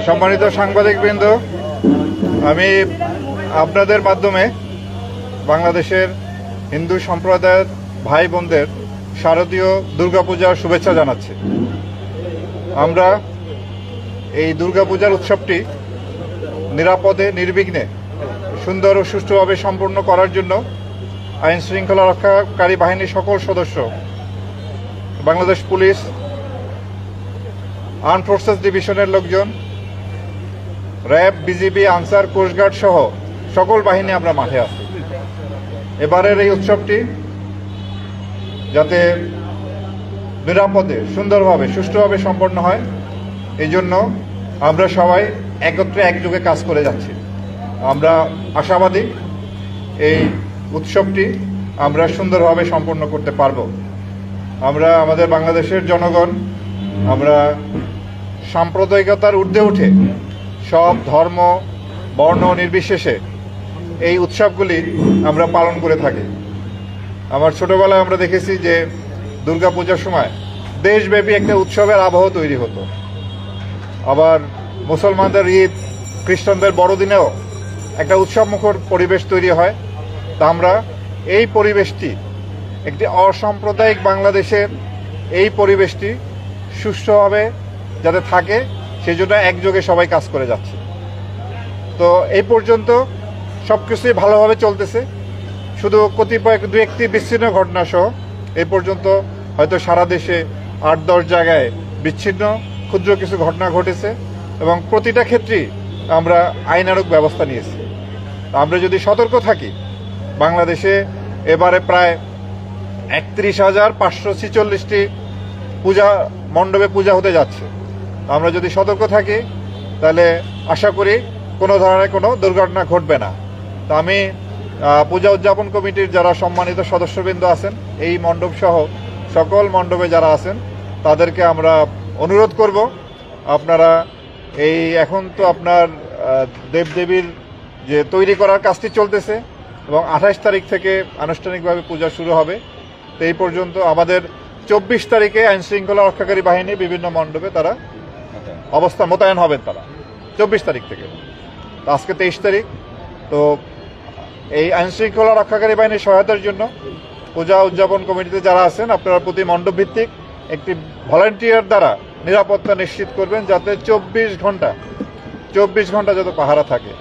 সম্মানিত সাংবাদিকবৃন্দ, আমি আপনাদের মাধ্যমে বাংলাদেশের হিন্দু সম্প্রদায়ের ভাই বোনদের শারদীয় দুর্গাপূজার শুভেচ্ছা জানাচ্ছি। আমরা এই দুর্গাপূজার উৎসবটি নিরাপদে নির্বিঘ্নে সুন্দর ও সুষ্ঠুভাবে সম্পন্ন করার জন্য আইন শৃঙ্খলা রক্ষাকারী বাহিনীর সকল সদস্য, বাংলাদেশ পুলিশ, আর্মড ফোর্সেস ডিভিশনের লোকজন, র্যাব, বিজিবি, আনসার, কোস্টগার্ড সহ সকল বাহিনী আমরা মাঠে আছি। এবারের এই উৎসবটি যাতে নিরাপদে, সুন্দরভাবে, সুষ্ঠুভাবে সম্পন্ন হয়, এই জন্য আমরা সবাই একত্রে একযোগে কাজ করে যাচ্ছি। আমরা আশাবাদী এই উৎসবটি আমরা সুন্দরভাবে সম্পন্ন করতে পারব। আমরা আমাদের বাংলাদেশের জনগণ, আমরা সাম্প্রদায়িকতার ঊর্ধ্বে উঠে সব ধর্ম বর্ণ নির্বিশেষে এই উৎসবগুলি আমরা পালন করে থাকি। আমার ছোটবেলায় আমরা দেখেছি যে দুর্গাপূজার সময় দেশব্যাপী একটা উৎসবের আবহ তৈরি হতো। আবার মুসলমানদের ঈদ, খ্রিস্টানদের বড়দিনেও একটা উৎসবমুখর পরিবেশ তৈরি হয়। তা আমরা এই পরিবেশটি, একটি অসাম্প্রদায়িক বাংলাদেশের এই পরিবেশটি সুষ্ঠুভাবে যাতে থাকে, সেই জন্য একযোগে সবাই কাজ করে যাচ্ছে। তো এই পর্যন্ত সব কিছুই ভালোভাবে চলতেছে। শুধু কতিপয় দু একটি বিচ্ছিন্ন ঘটনা সহ এই পর্যন্ত হয়তো সারা দেশে ৮-১০ জায়গায় বিচ্ছিন্ন ক্ষুদ্র কিছু ঘটনা ঘটেছে এবং প্রতিটা ক্ষেত্রেই আমরা আইনানুগ ব্যবস্থা নিয়েছি। আমরা যদি সতর্ক থাকি, বাংলাদেশে এবারে প্রায় ৩১,৫৪৬টি পূজা মণ্ডপে পূজা হতে যাচ্ছে। আমরা যদি সতর্ক থাকি তাহলে আশা করি কোনো ধরনের কোনো দুর্ঘটনা ঘটবে না। তা আমি পূজা উদযাপন কমিটির যারা সম্মানিত সদস্যবৃন্দ আছেন, এই মণ্ডপ সহ সকল মণ্ডপে যারা আছেন, তাদেরকে আমরা অনুরোধ করব, আপনারা এই এখন তো আপনার দেবদেবীর যে তৈরি করার কাজটি চলতেছে এবং ২৮ তারিখ থেকে আনুষ্ঠানিকভাবে পূজা শুরু হবে। তো এই পর্যন্ত আমাদের ২৪ তারিখে আইনশৃঙ্খলা রক্ষাকারী বাহিনী বিভিন্ন মণ্ডপে তারা অবস্থান মোতায়েন হবেন। তারা ২৪ তারিখ থেকে, আজকে ২৩ তারিখ। তো এই আইনশৃঙ্খলা রক্ষাকারী বাহিনীর সহায়তার জন্য পূজা উদযাপন কমিটিতে যারা আছেন, আপনারা প্রতি মণ্ডপ ভিত্তিক একটি ভলান্টিয়ার দ্বারা নিরাপত্তা নিশ্চিত করবেন, যাতে ২৪ ঘন্টা যাতে পাহারা থাকে।